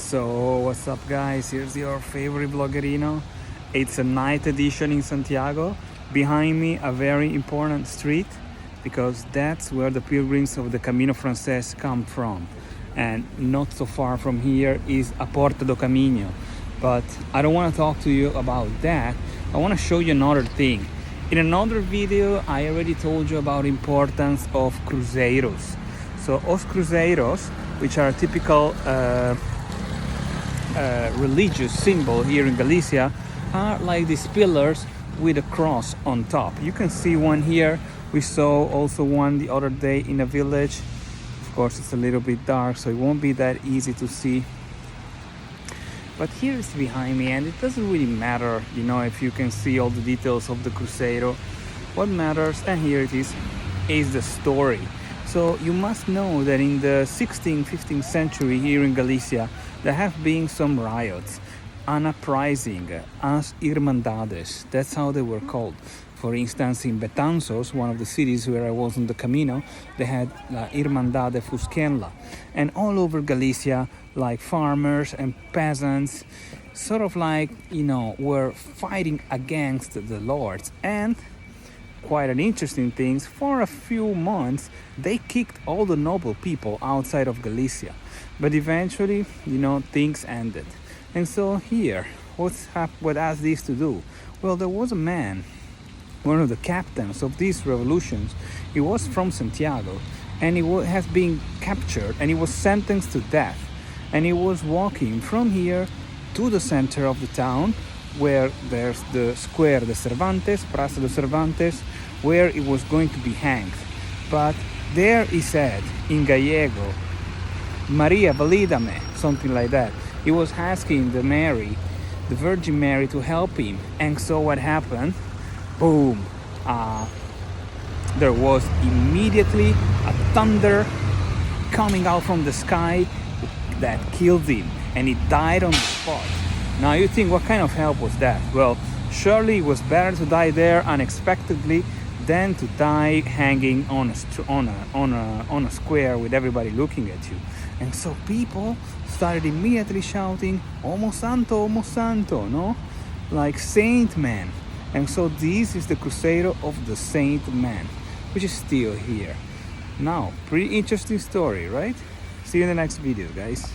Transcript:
So what's up guys, here's your favorite vloggerino. It's a night edition in Santiago. Behind me a very important street because that's where the pilgrims of the Camino Frances come from. And not so far from here is a Porta do Caminho. But I don't want to talk to you about that. I want to show you another thing. In another video I already told you about importance of cruzeiros. So os cruzeiros, which are a typical religious symbol here in Galicia, are like these pillars with a cross on top. You can see one here. We saw also one the other day in a village. Of course it's a little bit dark, so it won't be that easy to see. But here it's behind me, and it doesn't really matter, you know, if you can see all the details of the Cruzeiro. What matters, and here it is the story. So you must know that in the 16th, 15th century here in Galicia, there have been some riots, an uprising, as Irmandades. That's how they were called. For instance, in Betanzos, one of the cities where I was on the Camino, they had La Irmandade Fusquenla. And all over Galicia, like farmers and peasants, sort of like, you know, were fighting against the lords. And quite an interesting thing, for a few months, they kicked all the noble people outside of Galicia. But eventually, you know, things ended. And so here, what asked this to do? Well, there was a man, one of the captains of these revolutions. He was from Santiago, and he has been captured, and he was sentenced to death. And he was walking from here to the center of the town, where there's the square de Cervantes, Praça de Cervantes, where it was going to be hanged. But there he said, in Gallego, Maria, validame, something like that. He was asking the Virgin Mary, to help him. And so what happened? Boom! There was immediately a thunder coming out from the sky that killed him, and he died on the spot. Now you think, what kind of help was that? Well, surely it was better to die there unexpectedly than to die hanging on a square with everybody looking at you. And so people started immediately shouting, "Homo Santo, no? Like Saint Man." And so this is the Cruzeiro of the Saint Man, which is still here. Now, pretty interesting story, right? See you in the next video, guys.